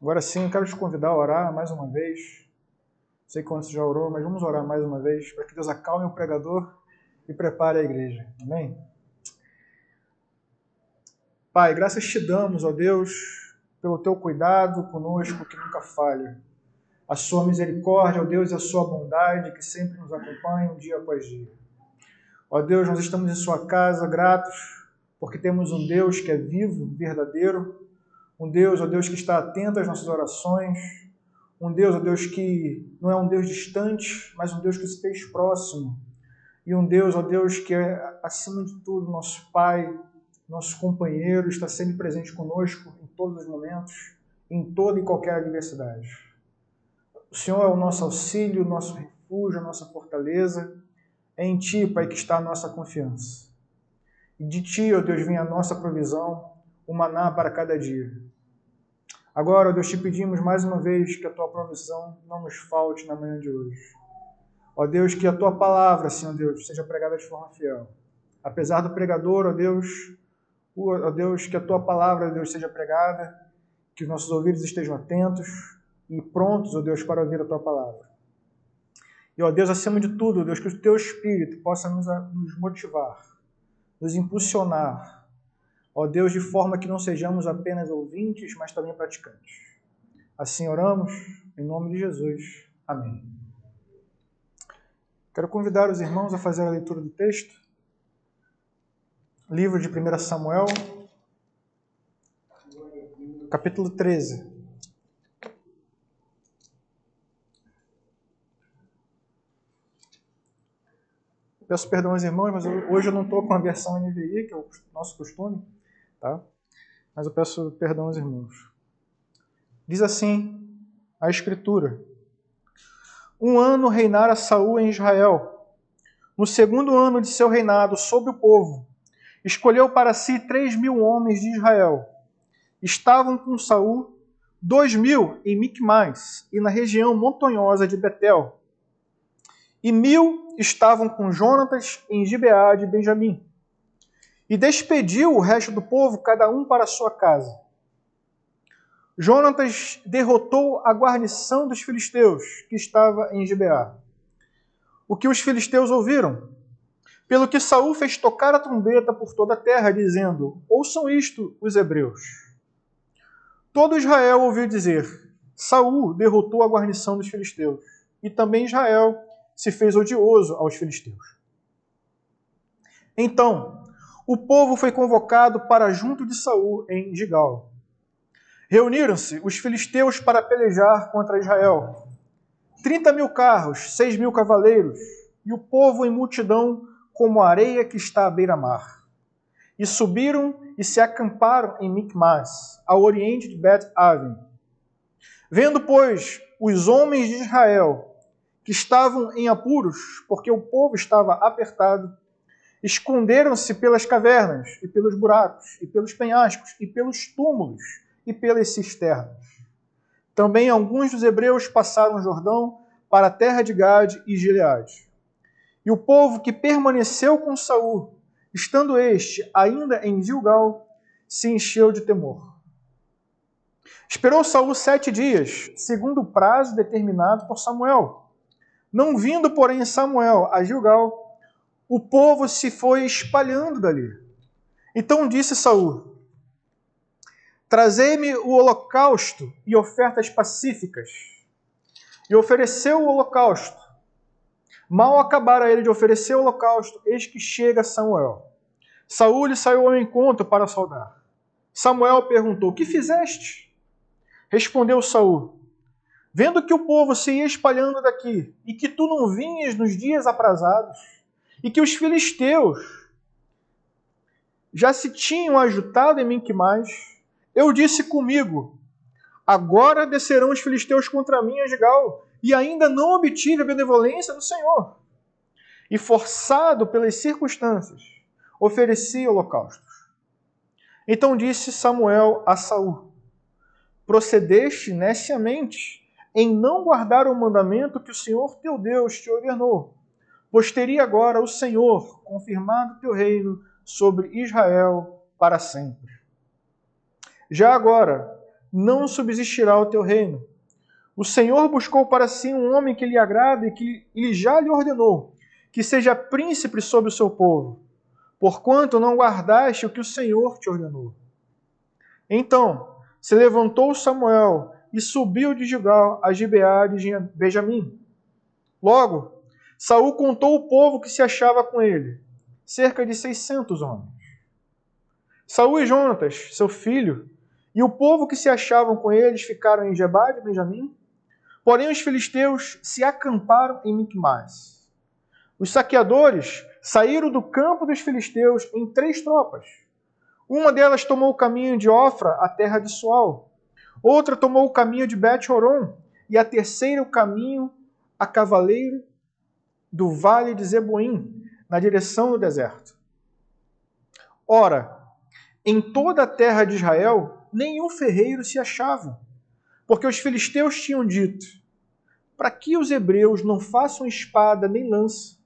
Agora sim, eu quero te convidar a orar mais uma vez. Sei que você já orou, mas vamos orar mais uma vez para que Deus acalme o pregador e prepare a igreja. Amém? Pai, graças te damos, ó Deus, pelo teu cuidado conosco que nunca falha. A sua misericórdia, ó Deus, e a sua bondade que sempre nos acompanham dia após dia. Ó Deus, nós estamos em sua casa gratos porque temos um Deus que é vivo, verdadeiro, um Deus, ó Deus, que está atento às nossas orações, um Deus, ó Deus, que não é um Deus distante, mas um Deus que se fez próximo, e um Deus, ó Deus, que é, acima de tudo, nosso Pai, nosso companheiro, está sempre presente conosco em todos os momentos, em toda e qualquer adversidade. O Senhor é o nosso auxílio, nosso refúgio, a nossa fortaleza. É em Ti, Pai, que está a nossa confiança. E de Ti, ó Deus, vem a nossa provisão, o maná para cada dia. Agora, ó Deus, te pedimos mais uma vez que a Tua provisão não nos falte na manhã de hoje. Ó Deus, que a Tua palavra, Senhor Deus, seja pregada de forma fiel. Apesar do pregador, ó Deus, que a Tua palavra, ó Deus, seja pregada, que os nossos ouvidos estejam atentos e prontos, ó Deus, para ouvir a Tua palavra. E, ó Deus, acima de tudo, ó Deus, que o Teu Espírito possa nos motivar, nos impulsionar, ó Deus, de forma que não sejamos apenas ouvintes, mas também praticantes. Assim oramos, em nome de Jesus. Amém. Quero convidar os irmãos a fazer a leitura do texto. Livro de 1 Samuel, capítulo 13. Peço perdão aos irmãos, mas hoje eu não estou com a versão NVI, que é o nosso costume, tá? Mas eu peço perdão aos irmãos. Diz assim a Escritura: 1 ano reinara Saul em Israel. No segundo ano de seu reinado sobre o povo, escolheu para si 3.000 homens de Israel. Estavam com Saul 2.000 em Micmais e na região montanhosa de Betel. E 1.000 estavam com Jonatas em Gibeá de Benjamim. E despediu o resto do povo, cada um para a sua casa. Jonatas derrotou a guarnição dos filisteus, que estava em Gibeá. O que os filisteus ouviram? Pelo que Saul fez tocar a trombeta por toda a terra, dizendo: ouçam isto, os hebreus. Todo Israel ouviu dizer: Saul derrotou a guarnição dos filisteus. E também Israel se fez odioso aos filisteus. Então, o povo foi convocado para junto de Saul em Gigal. Reuniram-se os filisteus para pelejar contra Israel. 30.000 carros, 6.000 cavaleiros, e o povo em multidão como a areia que está à beira-mar. E subiram e se acamparam em Micmas, ao oriente de Bet-Aven. Vendo, pois, os homens de Israel, que estavam em apuros, porque o povo estava apertado, esconderam-se pelas cavernas, e pelos buracos, e pelos penhascos, e pelos túmulos, e pelas cisternas. Também alguns dos hebreus passaram o Jordão para a terra de Gade e Gileade. E o povo que permaneceu com Saul, estando este ainda em Gilgal, se encheu de temor. Esperou Saul 7 dias, segundo o prazo determinado por Samuel. Não vindo, porém, Samuel a Gilgal, o povo se foi espalhando dali. Então disse Saul: trazei-me o holocausto e ofertas pacíficas. E ofereceu o holocausto. Mal acabara ele de oferecer o holocausto, eis que chega Samuel. Saul lhe saiu ao encontro para saudar. Samuel perguntou: que fizeste? Respondeu Saul: vendo que o povo se ia espalhando daqui, e que tu não vinhas nos dias aprazados, e que os filisteus já se tinham ajutado em Micmais, eu disse comigo: agora descerão os filisteus contra mim a Gilgal, e ainda não obtive a benevolência do Senhor. E forçado pelas circunstâncias, ofereci holocaustos. Então disse Samuel a Saul: procedeste neciamente em não guardar o mandamento que o Senhor teu Deus te ordenou, pois teria agora o Senhor confirmado teu reino sobre Israel para sempre. Já agora, não subsistirá o teu reino. O Senhor buscou para si um homem que lhe agrada e que ele já lhe ordenou, que seja príncipe sobre o seu povo, porquanto não guardaste o que o Senhor te ordenou. Então se levantou Samuel e subiu de Gilgal a Gibeá de Benjamim. Logo, Saul contou o povo que se achava com ele, cerca de 600 homens. Saul e Jonatas, seu filho, e o povo que se achavam com eles ficaram em Gebá de Benjamim. Porém, os filisteus se acamparam em Micmas. Os saqueadores saíram do campo dos filisteus em 3 tropas. Uma delas tomou o caminho de Ofra, a terra de Sual. Outra tomou o caminho de Bet-Horon, e a terceira o caminho a cavaleiro do vale de Zeboim, na direção do deserto. Ora, em toda a terra de Israel, nenhum ferreiro se achava, porque os filisteus tinham dito: para que os hebreus não façam espada nem lança?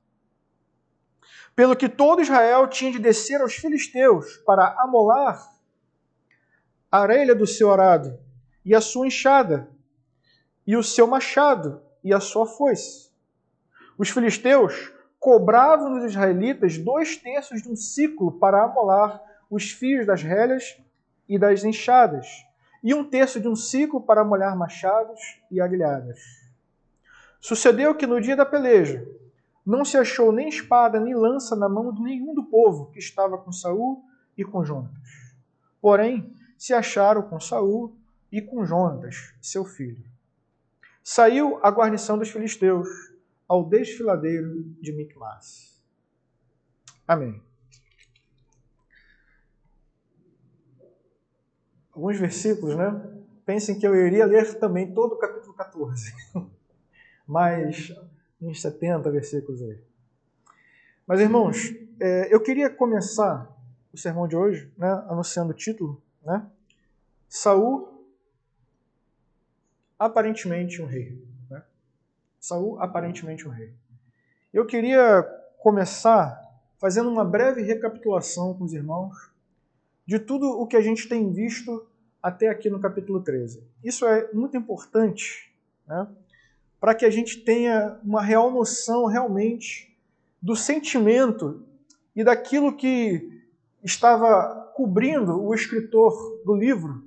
Pelo que todo Israel tinha de descer aos filisteus para amolar a areia do seu arado, e a sua enxada, e o seu machado, e a sua foice. Os filisteus cobravam dos israelitas 2/3 de um ciclo para amolar os fios das relhas e das enxadas, e 1/3 de um ciclo para molhar machados e aguilhadas. Sucedeu que no dia da peleja não se achou nem espada nem lança na mão de nenhum do povo que estava com Saul e com Jonatas. Porém, se acharam com Saul e com Jonatas, seu filho. Saiu a guarnição dos filisteus ao desfiladeiro de Micmas. Amém. Alguns versículos, né? Pensem que eu iria ler também todo o capítulo 14. Mas uns 70 versículos aí. Mas, irmãos, eu queria começar o sermão de hoje, né, anunciando o título, né? Saul, aparentemente um rei. Né? Saul, aparentemente um rei. Eu queria começar fazendo uma breve recapitulação com os irmãos de tudo o que a gente tem visto até aqui no capítulo 13. Isso é muito importante, né, para que a gente tenha uma real noção realmente do sentimento e daquilo que estava cobrindo o escritor do livro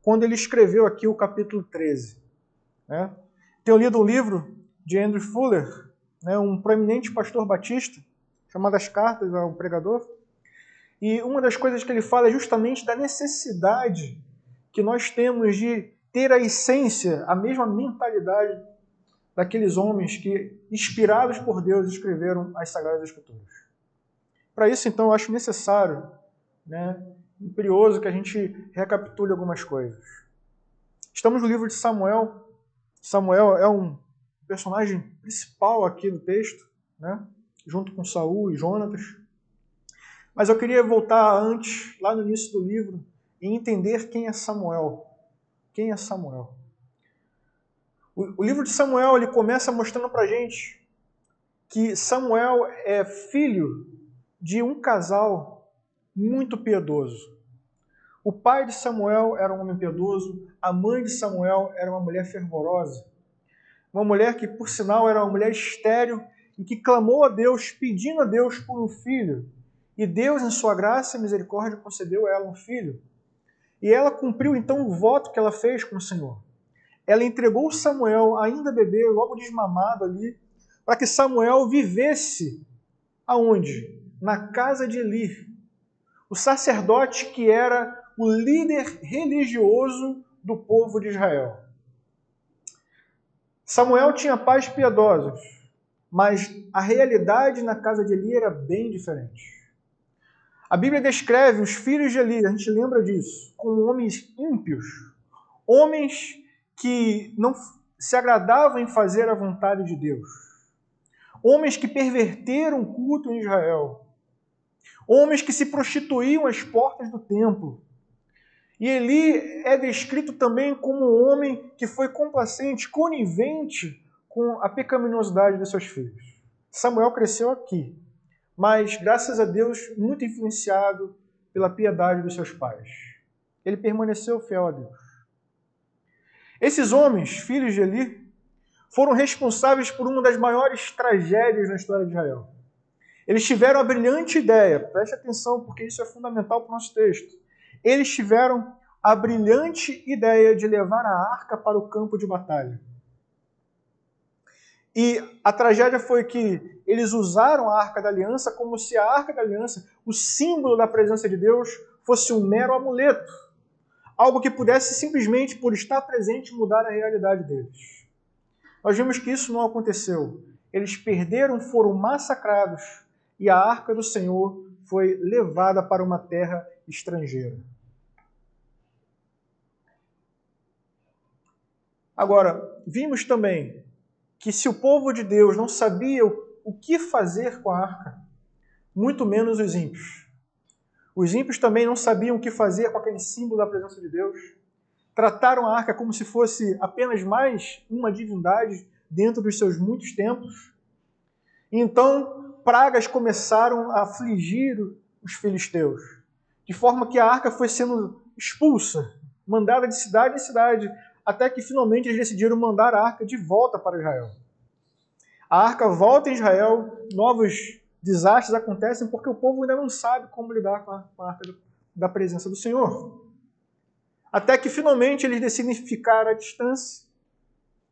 quando ele escreveu aqui o capítulo 13. Né? Tenho lido um livro de Andrew Fuller, né, um proeminente pastor batista, chamado As Cartas ao Pregador, e uma das coisas que ele fala é justamente da necessidade que nós temos de ter a essência, a mesma mentalidade daqueles homens que, inspirados por Deus, escreveram as Sagradas Escrituras. Para isso, então, eu acho necessário, né, imperioso que a gente recapitule algumas coisas. Estamos no livro de Samuel. Samuel é um personagem principal aqui no texto, né, junto com Saul e Jonatas. Mas eu queria voltar antes, lá no início do livro, e entender quem é Samuel. Quem é Samuel? O livro de Samuel ele começa mostrando para a gente que Samuel é filho de um casal muito piedoso. O pai de Samuel era um homem piedoso, a mãe de Samuel era uma mulher fervorosa. Uma mulher que, por sinal, era uma mulher estéril e que clamou a Deus, pedindo a Deus por um filho. E Deus, em sua graça e misericórdia, concedeu a ela um filho. E ela cumpriu, então, o voto que ela fez com o Senhor. Ela entregou Samuel, ainda bebê, logo desmamado ali, para que Samuel vivesse aonde? Na casa de Eli, o sacerdote que era o líder religioso do povo de Israel. Samuel tinha pais piedosos, mas a realidade na casa de Eli era bem diferente. A Bíblia descreve os filhos de Eli, a gente lembra disso, como homens ímpios, homens que não se agradavam em fazer a vontade de Deus, homens que perverteram o culto em Israel, homens que se prostituíam às portas do templo. E Eli é descrito também como um homem que foi complacente, conivente com a pecaminosidade de seus filhos. Samuel cresceu aqui, mas, graças a Deus, muito influenciado pela piedade dos seus pais. Ele permaneceu fiel a Deus. Esses homens, filhos de Eli, foram responsáveis por uma das maiores tragédias na história de Israel. Eles tiveram a brilhante ideia, preste atenção porque isso é fundamental para o nosso texto. Eles tiveram a brilhante ideia de levar a arca para o campo de batalha. E a tragédia foi que eles usaram a Arca da Aliança como se a Arca da Aliança, o símbolo da presença de Deus, fosse um mero amuleto. Algo que pudesse simplesmente, por estar presente, mudar a realidade deles. Nós vimos que isso não aconteceu. Eles perderam, foram massacrados, e a Arca do Senhor foi levada para uma terra estrangeira. Agora, vimos também que se o povo de Deus não sabia o que fazer com a arca, muito menos os ímpios. Os ímpios também não sabiam o que fazer com aquele símbolo da presença de Deus. Trataram a arca como se fosse apenas mais uma divindade dentro dos seus muitos templos. Então, pragas começaram a afligir os filisteus, de forma que a arca foi sendo expulsa, mandada de cidade em cidade, até que finalmente eles decidiram mandar a arca de volta para Israel. A arca volta em Israel, novos desastres acontecem porque o povo ainda não sabe como lidar com a arca da presença do Senhor. Até que finalmente eles decidem ficar à distância,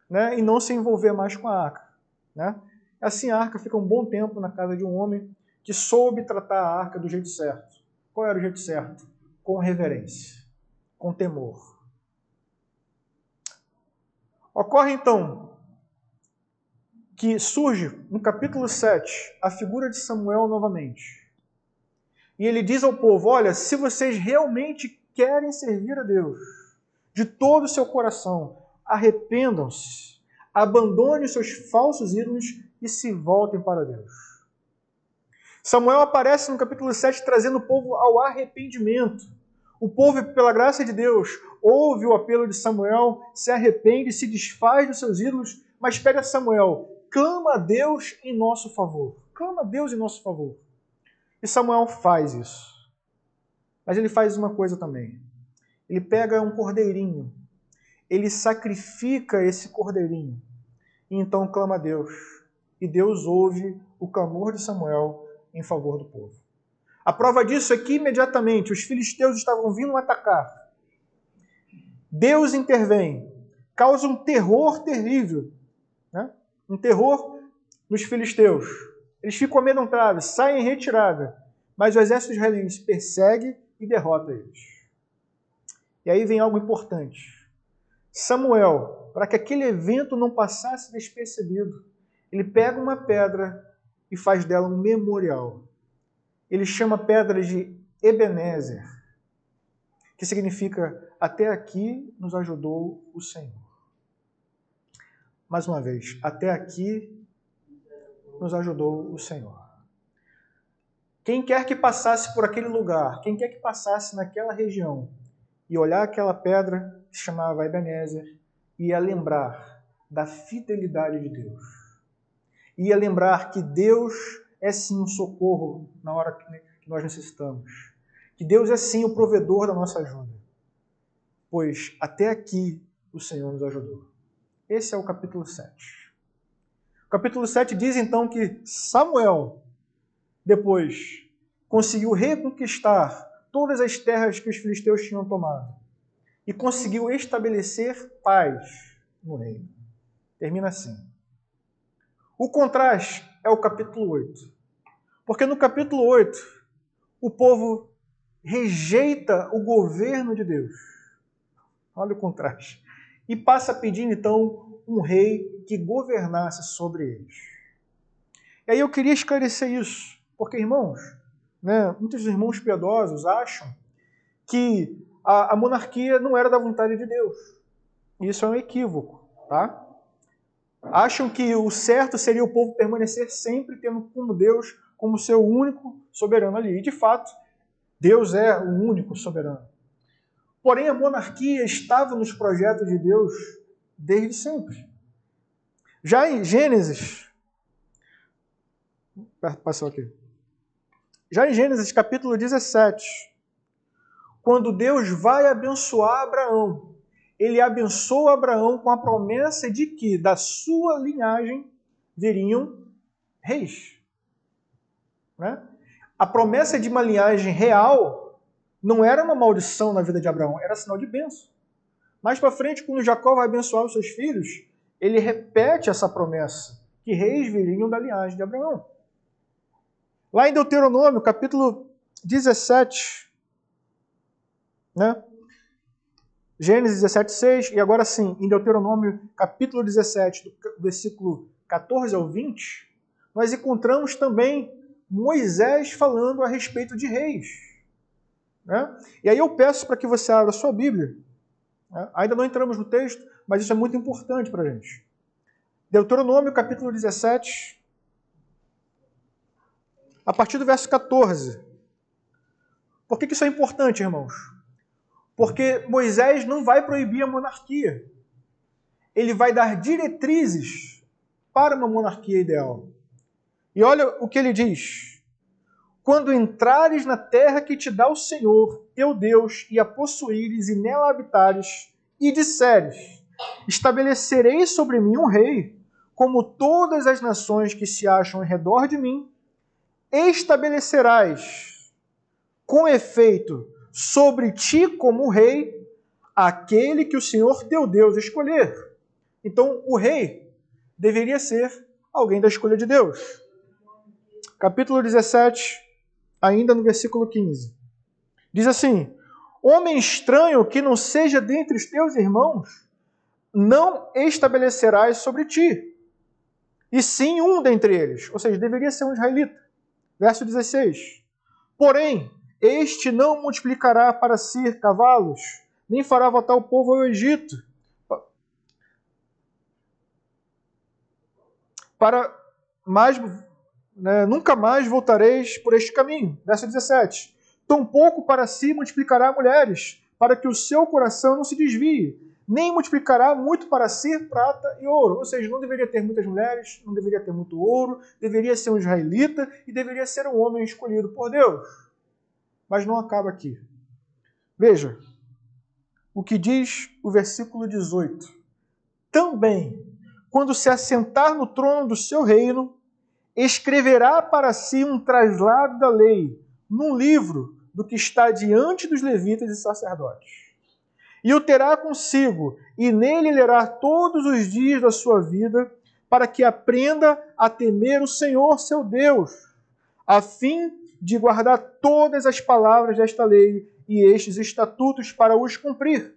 né, e não se envolver mais com a arca. Né? Assim a arca fica um bom tempo na casa de um homem que soube tratar a arca do jeito certo. Qual era o jeito certo? Com reverência, com temor. Ocorre então que surge no capítulo 7 a figura de Samuel novamente. E ele diz ao povo, olha, se vocês realmente querem servir a Deus de todo o seu coração, arrependam-se, abandonem os seus falsos ídolos e se voltem para Deus. Samuel aparece no capítulo 7 trazendo o povo ao arrependimento. O povo, pela graça de Deus, ouve o apelo de Samuel, se arrepende, se desfaz dos seus ídolos, mas pega Samuel, clama a Deus em nosso favor. Clama a Deus em nosso favor. E Samuel faz isso. Mas ele faz uma coisa também. Ele pega um cordeirinho, ele sacrifica esse cordeirinho, e então clama a Deus. E Deus ouve o clamor de Samuel em favor do povo. A prova disso é que imediatamente os filisteus estavam vindo atacar. Deus intervém, causa um terror terrível, né? Um terror nos filisteus. Eles ficam amedrontados, saem em retirada, mas o exército israelense persegue e derrota eles. E aí vem algo importante. Samuel, para que aquele evento não passasse despercebido, ele pega uma pedra e faz dela um memorial. Ele chama a pedra de Ebenezer, que significa até aqui nos ajudou o Senhor. Mais uma vez, até aqui nos ajudou o Senhor. Quem quer que passasse por aquele lugar, quem quer que passasse naquela região e olhar aquela pedra que se chamava Ebenezer, ia lembrar da fidelidade de Deus. Ia lembrar que Deus é sim um socorro na hora que nós necessitamos. Que Deus é sim o provedor da nossa ajuda. Pois até aqui o Senhor nos ajudou. Esse é o capítulo 7. O capítulo 7 diz então que Samuel, depois, conseguiu reconquistar todas as terras que os filisteus tinham tomado e conseguiu estabelecer paz no reino. Termina assim. O contraste é o capítulo 8. Porque no capítulo 8, o povo rejeita o governo de Deus. Olha o contraste. E passa a pedir, então, um rei que governasse sobre eles. E aí eu queria esclarecer isso. Porque, irmãos, né, muitos irmãos piedosos acham que a monarquia não era da vontade de Deus. Isso é um equívoco, tá? Acham que o certo seria o povo permanecer sempre tendo como Deus como seu único soberano ali. E, de fato, Deus é o único soberano. Porém, a monarquia estava nos projetos de Deus desde sempre. Já em Gênesis, passou aqui. Já em Gênesis, capítulo 17, quando Deus vai abençoar Abraão, ele abençoa Abraão com a promessa de que da sua linhagem viriam reis. Né? A promessa de uma linhagem real não era uma maldição na vida de Abraão, era sinal de bênção. Mais para frente, quando Jacó vai abençoar os seus filhos, ele repete essa promessa, que reis viriam da linhagem de Abraão. Lá em Deuteronômio, capítulo 17, né? Gênesis 17, 6, e agora sim, em Deuteronômio, capítulo 17, do versículo 14 ao 20, nós encontramos também Moisés falando a respeito de reis. Né? E aí eu peço para que você abra a sua Bíblia. Né? Ainda não entramos no texto, mas isso é muito importante para a gente. Deuteronômio, capítulo 17, a partir do verso 14. Por que isso é importante, irmãos? Porque Moisés não vai proibir a monarquia. Ele vai dar diretrizes para uma monarquia ideal. E olha o que ele diz. Quando entrares na terra que te dá o Senhor, teu Deus, e a possuíres e nela habitares, e disseres, estabelecerei sobre mim um rei, como todas as nações que se acham em redor de mim, estabelecerás com efeito sobre ti como rei aquele que o Senhor teu Deus escolher. Então, o rei deveria ser alguém da escolha de Deus. Capítulo 17, ainda no versículo 15. Diz assim, homem estranho que não seja dentre os teus irmãos, não estabelecerás sobre ti, e sim um dentre eles. Ou seja, deveria ser um israelita. Verso 16. Porém, este não multiplicará para si cavalos, nem fará voltar o povo ao Egito, para mais, nunca mais voltareis por este caminho. Verso 17. Tampouco para si multiplicará mulheres, para que o seu coração não se desvie, nem multiplicará muito para si prata e ouro. Ou seja, não deveria ter muitas mulheres, não deveria ter muito ouro, deveria ser um israelita e deveria ser um homem escolhido por Deus. Mas não acaba aqui. Veja o que diz o versículo 18. Também, quando se assentar no trono do seu reino, escreverá para si um traslado da lei, num livro do que está diante dos levitas e sacerdotes. E o terá consigo, e nele lerá todos os dias da sua vida, para que aprenda a temer o Senhor seu Deus, a fim de guardar todas as palavras desta lei e estes estatutos para os cumprir.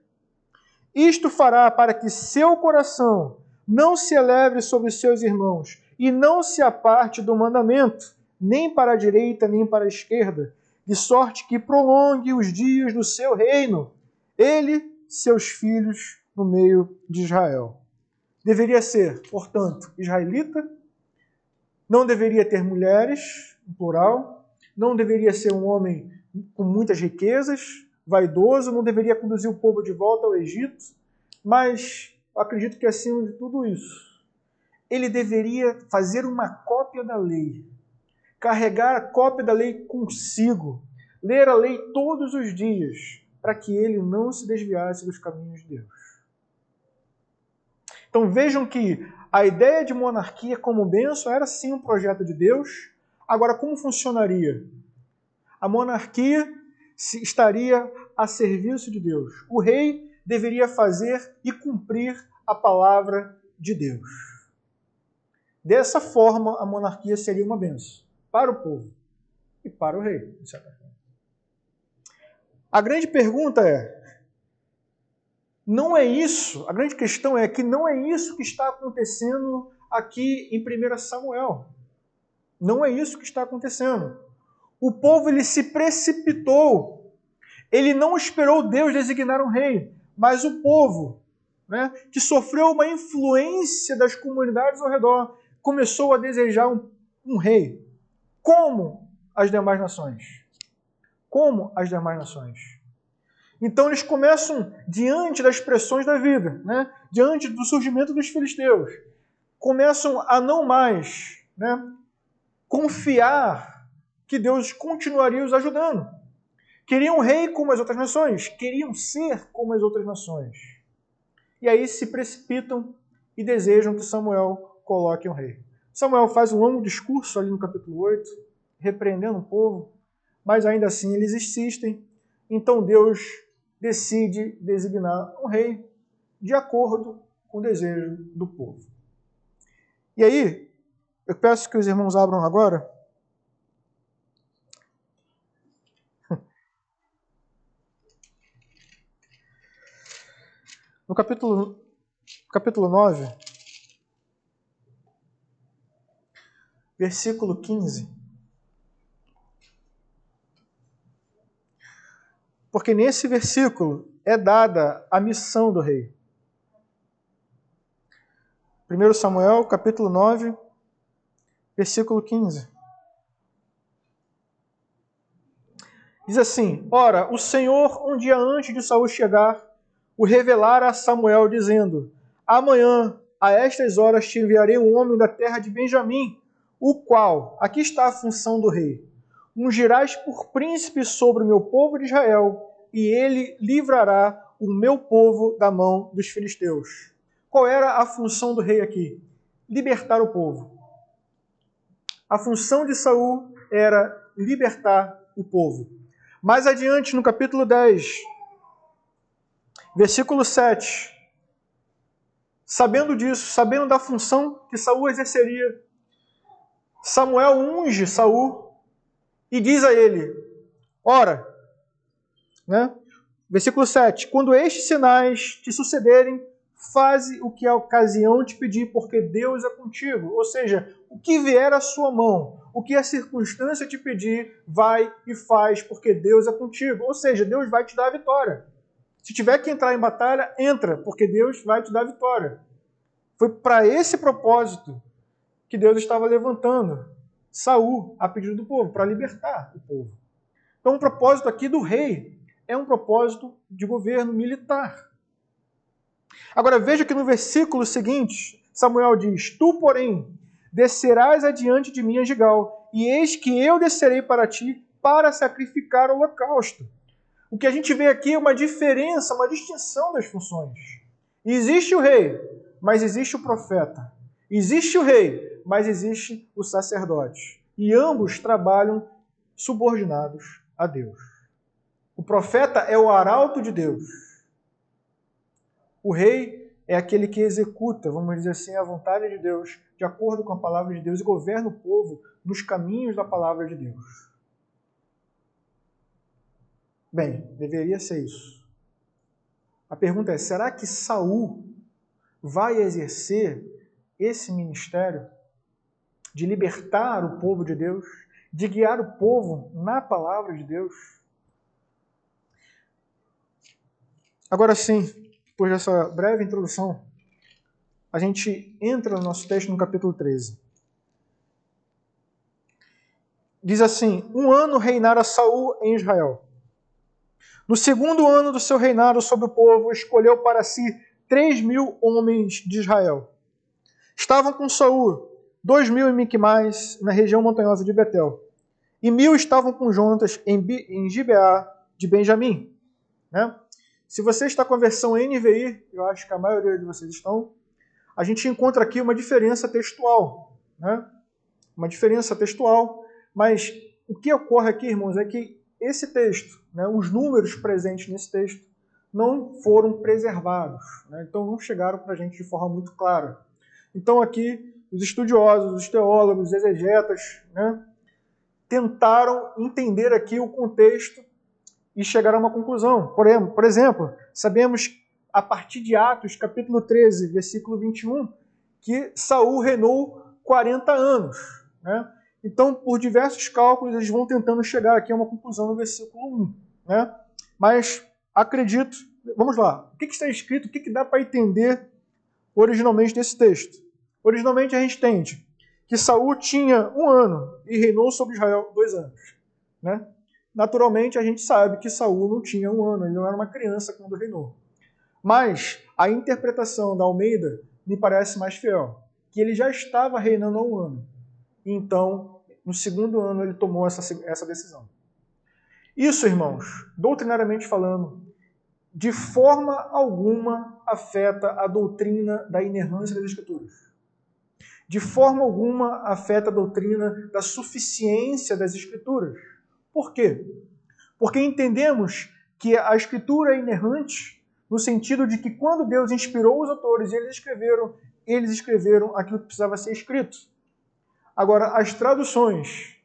Isto fará para que seu coração não se eleve sobre os seus irmãos e não se aparte do mandamento, nem para a direita nem para a esquerda, de sorte que prolongue os dias do seu reino, ele, seus filhos, no meio de Israel. Deveria ser, portanto, israelita, não deveria ter mulheres, em plural, não deveria ser um homem com muitas riquezas, vaidoso, não deveria conduzir o povo de volta ao Egito, mas eu acredito que acima de tudo isso, ele deveria fazer uma cópia da lei, carregar a cópia da lei consigo, ler a lei todos os dias, para que ele não se desviasse dos caminhos de Deus. Então vejam que a ideia de monarquia como bênção era sim um projeto de Deus. Agora, como funcionaria? A monarquia estaria a serviço de Deus. O rei deveria fazer e cumprir a palavra de Deus. Dessa forma, a monarquia seria uma bênção para o povo e para o rei, de certa forma. A grande pergunta é, não é isso, a grande questão é que não é isso que está acontecendo aqui em 1 Samuel. Não é isso que está acontecendo. O povo ele se precipitou. Ele não esperou Deus designar um rei, mas o povo, que sofreu uma influência das comunidades ao redor, começou a desejar um rei. Como as demais nações. Como as demais nações. Então eles começam, diante das pressões da vida, diante do surgimento dos filisteus, começam a não mais confiar que Deus continuaria os ajudando. Queriam um rei como as outras nações, queriam ser como as outras nações. e aí se precipitam e desejam que Samuel coloque um rei. Samuel faz um longo discurso ali no capítulo 8, repreendendo o povo, mas ainda assim eles insistem. Então Deus decide designar um rei de acordo com o desejo do povo. E aí, eu peço que os irmãos abram agora no capítulo 9, versículo 15. Porque nesse versículo é dada a missão do rei. 1 Samuel, capítulo 9, versículo 15. Diz assim: Ora, o Senhor, um dia antes de Saul chegar, o revelara a Samuel, dizendo: Amanhã, a estas horas, te enviarei um homem da terra de Benjamim, o qual, aqui está a função do rei, ungirás por príncipe sobre o meu povo de Israel, e ele livrará o meu povo da mão dos filisteus. Qual era a função do rei aqui? Libertar o povo. A função de Saul era libertar o povo. Mais adiante, no capítulo 10, versículo 7, sabendo disso, sabendo da função que Saul exerceria, Samuel unge Saul e diz a ele, ora, né? Versículo 7, quando estes sinais te sucederem, faze o que a ocasião te pedir, porque Deus é contigo. Ou seja, o que vier à sua mão, o que a circunstância te pedir, vai e faz, porque Deus é contigo. Ou seja, Deus vai te dar a vitória. Se tiver que entrar em batalha, entra, porque Deus vai te dar a vitória. Foi para esse propósito que Deus estava levantando Saul a pedido do povo, para libertar o povo. Então o propósito aqui do rei é um propósito de governo militar. Agora veja que no versículo seguinte, Samuel diz, tu, porém, descerás adiante de mim a Gigal, e eis que eu descerei para ti para sacrificar o holocausto. O que a gente vê aqui é uma diferença, uma distinção das funções. Existe o rei, mas existe o profeta. Existe o rei, mas existe o sacerdote. E ambos trabalham subordinados a Deus. O profeta é o arauto de Deus. O rei é aquele que executa, vamos dizer assim, a vontade de Deus, de acordo com a palavra de Deus, e governa o povo nos caminhos da palavra de Deus. Bem, deveria ser isso. A pergunta é, será que Saul vai exercer esse ministério de libertar o povo de Deus, de guiar o povo na palavra de Deus? Agora sim, depois dessa breve introdução, a gente entra no nosso texto no capítulo 13. Diz assim, 1 ano reinara Saul em Israel. No segundo ano do seu reinado sobre o povo, escolheu para si 3.000 homens de Israel. Estavam com Saul 2.000 em Miquimais, na região montanhosa de Betel. E 1.000 estavam com Jonatas em Gibeá de Benjamim. Né? Se você está com a versão NVI, eu acho que a maioria de vocês estão, a gente encontra aqui uma diferença textual. Né? Uma diferença textual, mas o que ocorre aqui, irmãos, é que esse texto, né, os números presentes nesse texto, não foram preservados. Né? Então não chegaram para a gente de forma muito clara. Então aqui, os estudiosos, os teólogos, os exegetas, né, tentaram entender aqui o contexto e chegaram a uma conclusão. Por exemplo, sabemos a partir de Atos, capítulo 13, versículo 21, que Saul reinou 40 anos. Né? Então, por diversos cálculos, eles vão tentando chegar aqui a uma conclusão no versículo 1. Né? Mas acredito, vamos lá, o que está escrito, o que dá para entender originalmente desse texto? Originalmente a gente entende que Saul tinha 1 ano e reinou sobre Israel 2 anos. Né? Naturalmente a gente sabe que Saul não tinha 1 ano, ele não era uma criança quando reinou. Mas a interpretação da Almeida me parece mais fiel, que ele já estava reinando há 1 ano. Então, no segundo ano ele tomou essa decisão. Isso, irmãos, doutrinariamente falando, de forma alguma afeta a doutrina da inerrância das Escrituras. De forma alguma afeta a doutrina da suficiência das Escrituras. Por quê? Porque entendemos que a Escritura é inerrante no sentido de que quando Deus inspirou os autores e eles escreveram aquilo que precisava ser escrito. Agora, as traduções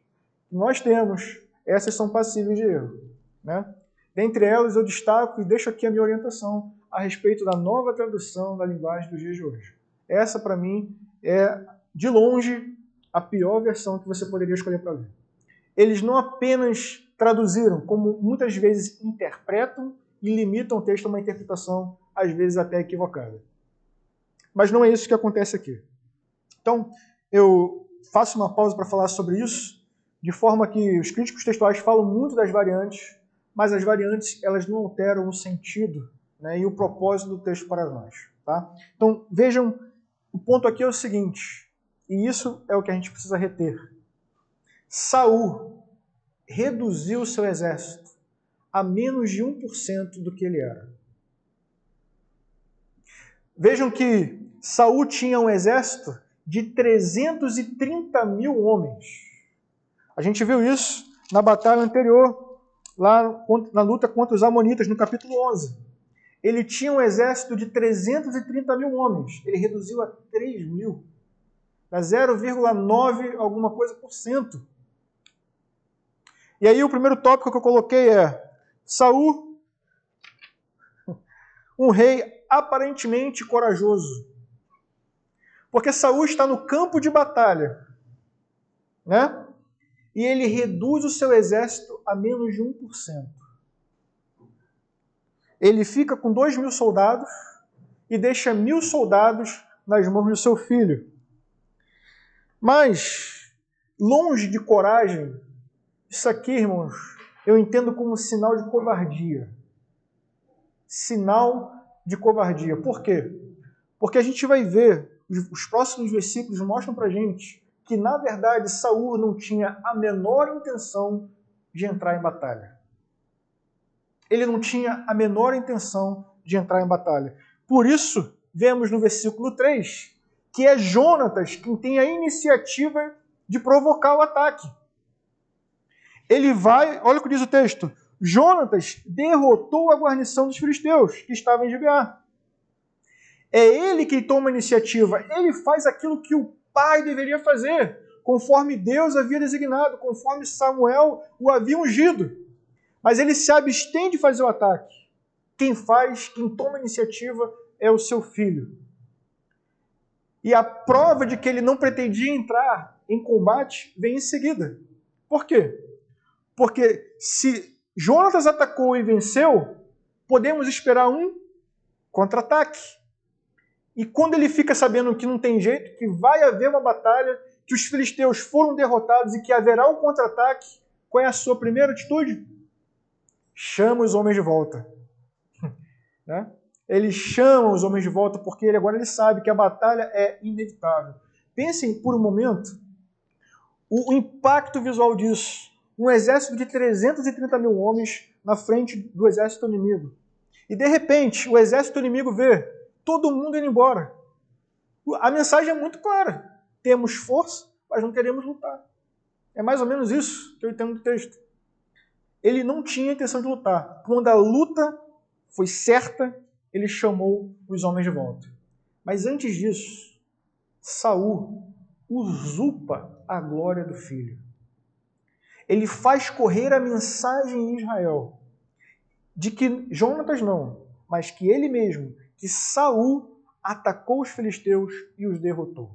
que nós temos, essas são passíveis de erro, né? Dentre elas, eu destaco e deixo aqui a minha orientação a respeito da nova tradução da linguagem dos dias de hoje. Essa, para mim, é, de longe, a pior versão que você poderia escolher para ler. Eles não apenas traduziram, como muitas vezes interpretam e limitam o texto a uma interpretação, às vezes até equivocada. Mas não é isso que acontece aqui. Então, eu faço uma pausa para falar sobre isso, de forma que os críticos textuais falam muito das variantes, mas as variantes elas não alteram o sentido, né, e o propósito do texto para nós. Tá? Então, vejam, o ponto aqui é o seguinte, e isso é o que a gente precisa reter. Saul reduziu seu exército a menos de 1% do que ele era. Vejam que Saul tinha um exército de 330 mil homens. A gente viu isso na batalha anterior, lá na luta contra os amonitas, no capítulo 11. Ele tinha um exército de 330 mil homens. Ele reduziu a 3 mil. A 0,9 alguma coisa por cento. E aí o primeiro tópico que eu coloquei é Saul, um rei aparentemente corajoso. Porque Saul está no campo de batalha, né? E ele reduz o seu exército a menos de 1%. Ele fica com 2 mil soldados e deixa 1.000 soldados nas mãos do seu filho. Mas, longe de coragem, isso aqui, irmãos, eu entendo como sinal de covardia. Sinal de covardia. Por quê? Porque a gente vai ver, os próximos versículos mostram pra gente que, na verdade, Saul não tinha a menor intenção de entrar em batalha. Ele não tinha a menor intenção de entrar em batalha. Por isso, vemos no versículo 3, que é Jonatas quem tem a iniciativa de provocar o ataque. Ele vai, olha o que diz o texto, Jonatas derrotou a guarnição dos filisteus, que estava em Gibeá. É ele que toma a iniciativa, ele faz aquilo que o pai deveria fazer, conforme Deus havia designado, conforme Samuel o havia ungido. Mas ele se abstém de fazer o ataque. Quem toma a iniciativa é o seu filho. E a prova de que ele não pretendia entrar em combate vem em seguida. Por quê? Porque se Jonatas atacou e venceu, podemos esperar um contra-ataque. E quando ele fica sabendo que não tem jeito, que vai haver uma batalha, que os filisteus foram derrotados e que haverá um contra-ataque, qual é a sua primeira atitude? Chama os homens de volta. Né? Ele chama os homens de volta porque agora ele sabe que a batalha é inevitável. Pensem por um momento o impacto visual disso. Um exército de 330 mil homens na frente do exército inimigo. E de repente o exército inimigo vê todo mundo indo embora. A mensagem é muito clara. Temos força, mas não queremos lutar. É mais ou menos isso que eu entendo do texto. Ele não tinha intenção de lutar. Quando a luta foi certa, ele chamou os homens de volta. Mas antes disso, Saul usurpa a glória do filho. Ele faz correr a mensagem em Israel de que Jonatas não, mas que ele mesmo, que Saul atacou os filisteus e os derrotou.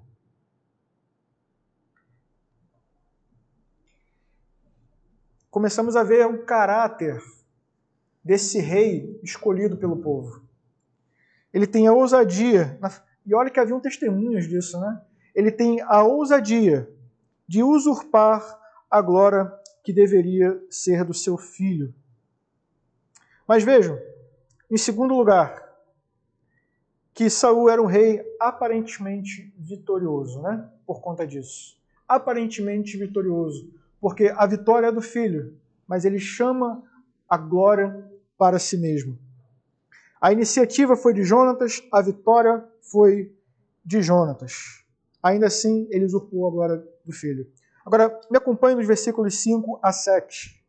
Começamos a ver o caráter desse rei escolhido pelo povo. Ele tem a ousadia, e olha que haviam testemunhas disso, né? Ele tem a ousadia de usurpar a glória que deveria ser do seu filho. Mas vejam, em segundo lugar, que Saul era um rei aparentemente vitorioso, né? Por conta disso. Aparentemente vitorioso, porque a vitória é do filho, mas ele chama a glória para si mesmo. A iniciativa foi de Jonatas, a vitória foi de Jonatas. Ainda assim, ele usurpou a glória do filho. Agora, me acompanhe nos versículos 5 a 7.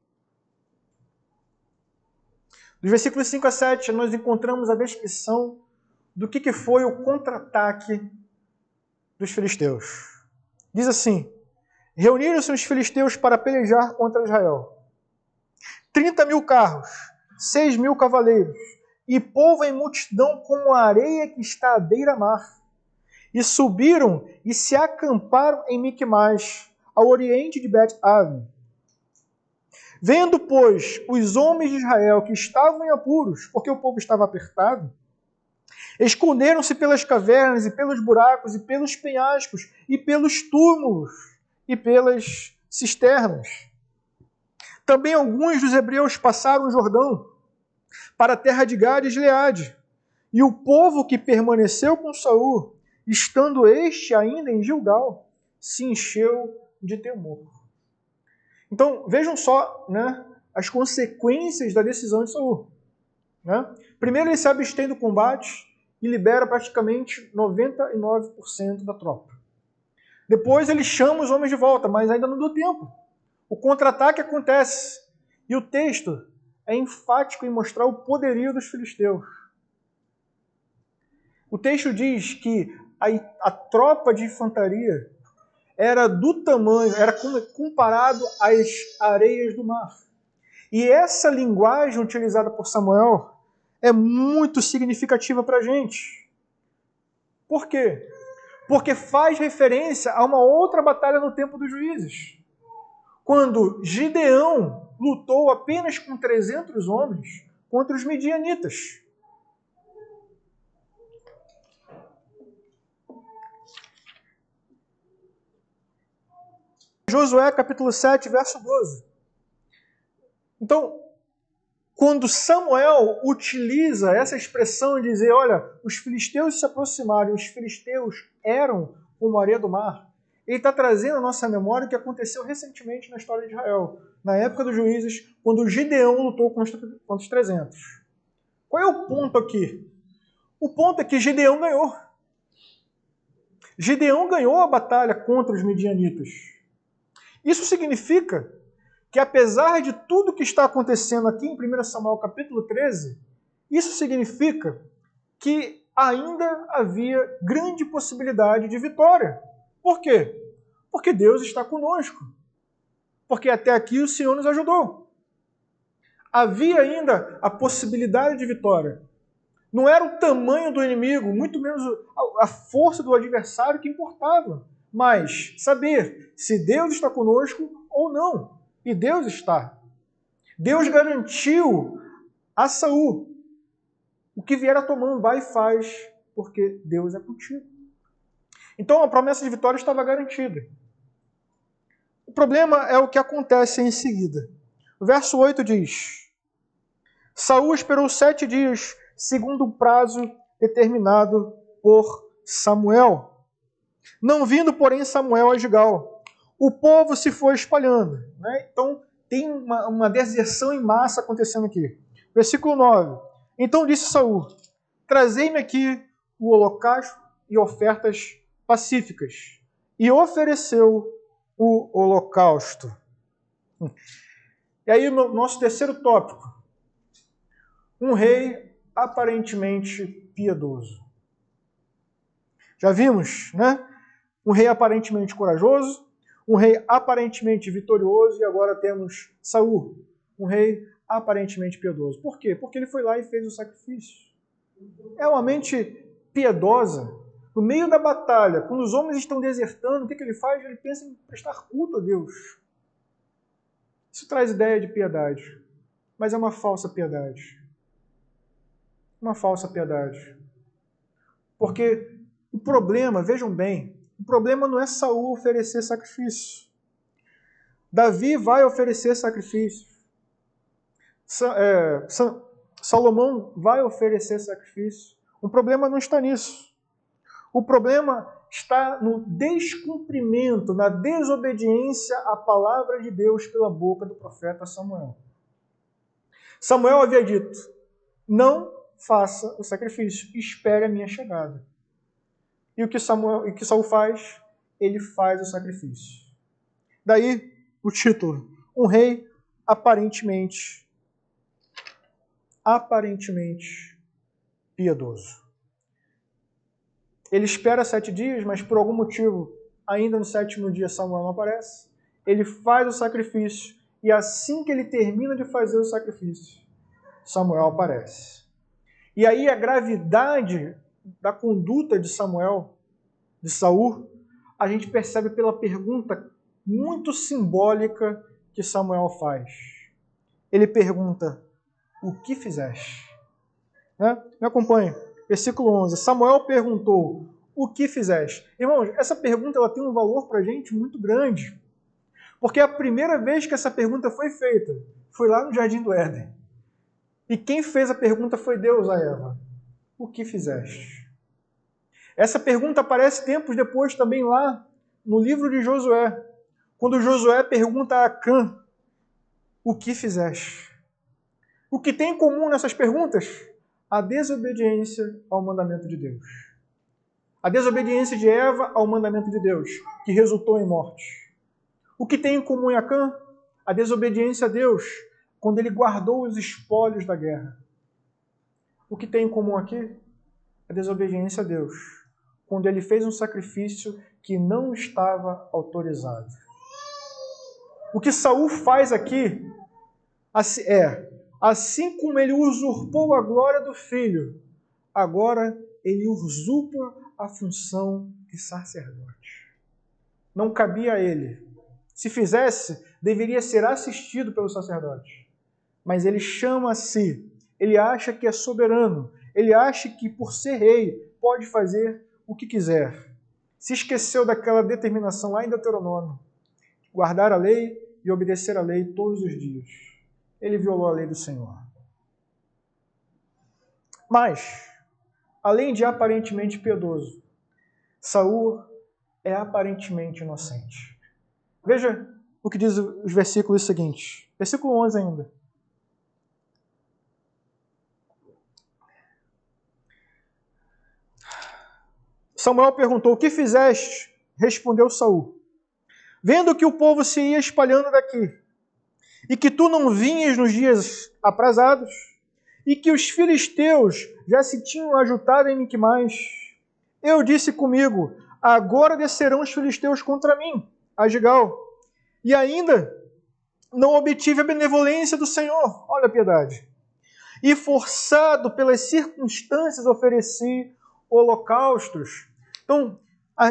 Dos versículos 5 a 7, nós encontramos a descrição do que foi o contra-ataque dos filisteus. Diz assim: reuniram-se os filisteus para pelejar contra Israel. 30.000 carros, 6.000 cavaleiros, e povo em multidão como a areia que está à beira-mar. E subiram e se acamparam em Miquimás, ao oriente de Bet-Aven. Vendo, pois, os homens de Israel que estavam em apuros, porque o povo estava apertado, esconderam-se pelas cavernas e pelos buracos e pelos penhascos e pelos túmulos e pelas cisternas. Também alguns dos hebreus passaram o Jordão para a terra de Gade e Gileade. E o povo que permaneceu com Saul, estando este ainda em Gilgal, se encheu de temor. Então, vejam só, né, as consequências da decisão de Saul. Né? Primeiro, ele se abstém do combate e libera praticamente 99% da tropa. Depois, ele chama os homens de volta, mas ainda não deu tempo. O contra-ataque acontece. E o texto é enfático em mostrar o poderio dos filisteus. O texto diz que a tropa de infantaria era do tamanho, era comparado às areias do mar. E essa linguagem utilizada por Samuel é muito significativa para a gente. Por quê? Porque faz referência a uma outra batalha no tempo dos juízes. Quando Gideão lutou apenas com 300 homens contra os midianitas. Josué capítulo 7, verso 12. Então, quando Samuel utiliza essa expressão de dizer, olha, os filisteus se aproximaram, os filisteus eram como a areia do mar, ele está trazendo à nossa memória o que aconteceu recentemente na história de Israel, na época dos juízes, quando Gideão lutou contra os 300. Qual é o ponto aqui? O ponto é que Gideão ganhou. Gideão ganhou a batalha contra os midianitas. Isso significa que, apesar de tudo que está acontecendo aqui em 1 Samuel capítulo 13, isso significa que ainda havia grande possibilidade de vitória. Por quê? Porque Deus está conosco. Porque até aqui o Senhor nos ajudou. Havia ainda a possibilidade de vitória. Não era o tamanho do inimigo, muito menos a força do adversário que importava, mas saber se Deus está conosco ou não. E Deus está. Deus garantiu a Saul: o que vier a tua mão, vai e faz, porque Deus é contigo. Então a promessa de vitória estava garantida. O problema é o que acontece em seguida. O verso 8 diz: Saul esperou 7 dias, segundo o prazo determinado por Samuel. Não vindo, porém, Samuel a Gilgal, o povo se foi espalhando. Né? Então, tem uma deserção em massa acontecendo aqui. Versículo 9. Então disse Saul: trazei-me aqui o holocausto e ofertas pacíficas. E ofereceu o holocausto. E aí, nosso terceiro tópico. Um rei aparentemente piedoso. Já vimos, né? Um rei aparentemente corajoso, um rei aparentemente vitorioso, e agora temos Saul, um rei aparentemente piedoso. Por quê? Porque ele foi lá e fez o sacrifício. É uma mente piedosa. No meio da batalha, quando os homens estão desertando, o que ele faz? Ele pensa em prestar culto a Deus. Isso traz ideia de piedade, mas é uma falsa piedade. Uma falsa piedade. Porque o problema, vejam bem, o problema não é Saul oferecer sacrifício. Davi vai oferecer sacrifício. Salomão vai oferecer sacrifício. O problema não está nisso. O problema está no descumprimento, na desobediência à palavra de Deus pela boca do profeta Samuel. Samuel havia dito: não faça o sacrifício, espere a minha chegada. E o que Saul faz? Ele faz o sacrifício. Daí o título, um rei aparentemente piedoso. Ele espera 7 dias, mas por algum motivo, ainda no 7º dia Samuel não aparece. Ele faz o sacrifício e assim que ele termina de fazer o sacrifício, Samuel aparece. E aí a gravidade da conduta de Saul, a gente percebe pela pergunta muito simbólica que Samuel faz. Ele pergunta, o que fizeste? Me acompanhe. Versículo 11. Samuel perguntou, o que fizeste? Irmãos, essa pergunta ela tem um valor para a gente muito grande. Porque a primeira vez que essa pergunta foi feita foi lá no Jardim do Éden. E quem fez a pergunta foi Deus a Eva. O que fizeste? Essa pergunta aparece tempos depois também lá no livro de Josué. Quando Josué pergunta a Acã, o que fizeste? O que tem em comum nessas perguntas? A desobediência ao mandamento de Deus. A desobediência de Eva ao mandamento de Deus, que resultou em morte. O que tem em comum em Acã? A desobediência a Deus, quando ele guardou os espólios da guerra. O que tem em comum aqui? A desobediência a Deus, quando ele fez um sacrifício que não estava autorizado. O que Saul faz aqui assim como ele usurpou a glória do filho, agora ele usurpa a função de sacerdote. Não cabia a ele. Se fizesse, deveria ser assistido pelo sacerdote. Mas ele chama a si. Ele acha que é soberano. Ele acha que, por ser rei, pode fazer o que quiser. Se esqueceu daquela determinação lá em Deuteronômio. Guardar a lei e obedecer a lei todos os dias. Ele violou a lei do Senhor. Mas, além de aparentemente piedoso, Saul é aparentemente inocente. Veja o que diz os versículos seguintes. Versículo 11 ainda. Samuel perguntou, o que fizeste? Respondeu Saul. Vendo que o povo se ia espalhando daqui, e que tu não vinhas nos dias aprazados, e que os filisteus já se tinham ajuntado em Miquimais, eu disse comigo, agora descerão os filisteus contra mim, a Gigal, e ainda não obtive a benevolência do Senhor, olha a piedade, e forçado pelas circunstâncias ofereci holocaustos. Então,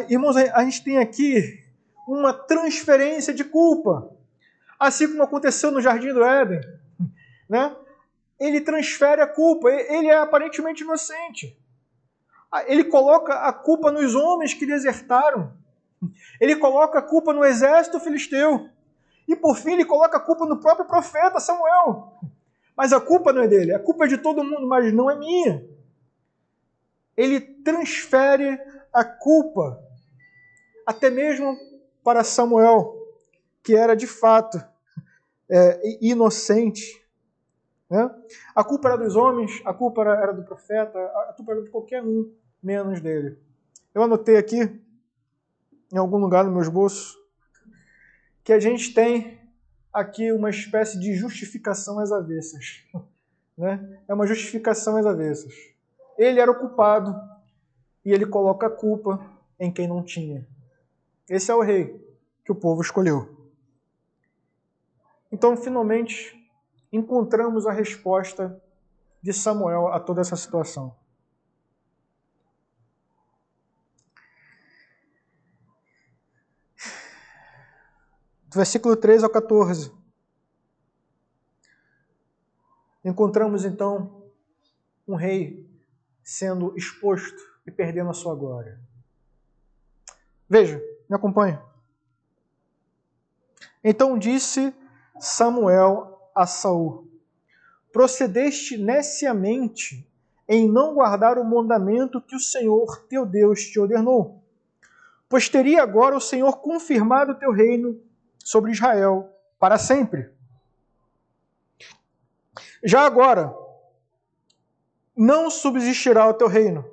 irmãos, a gente tem aqui uma transferência de culpa, assim como aconteceu no Jardim do Éden, né? Ele transfere a culpa, ele é aparentemente inocente. Ele coloca a culpa nos homens que desertaram. Ele coloca a culpa no exército filisteu. E por fim ele coloca a culpa no próprio profeta Samuel. Mas a culpa não é dele, a culpa é de todo mundo, mas não é minha. Ele transfere a culpa até mesmo para Samuel, que era de fato inocente. Né? A culpa era dos homens, a culpa era do profeta, a culpa era de qualquer um, menos dele. Eu anotei aqui, em algum lugar no meu esboço, que a gente tem aqui uma espécie de justificação às avessas. Né? É uma justificação às avessas. Ele era o culpado e ele coloca a culpa em quem não tinha. Esse é o rei que o povo escolheu. Então, finalmente, encontramos a resposta de Samuel a toda essa situação. Do versículo 13 ao 14. Encontramos, então, um rei sendo exposto e perdendo a sua glória. Veja, me acompanhe. Então disse Samuel a Saul, procedeste neciamente em não guardar o mandamento que o Senhor teu Deus te ordenou, pois teria agora o Senhor confirmado o teu reino sobre Israel para sempre. Já agora, não subsistirá o teu reino.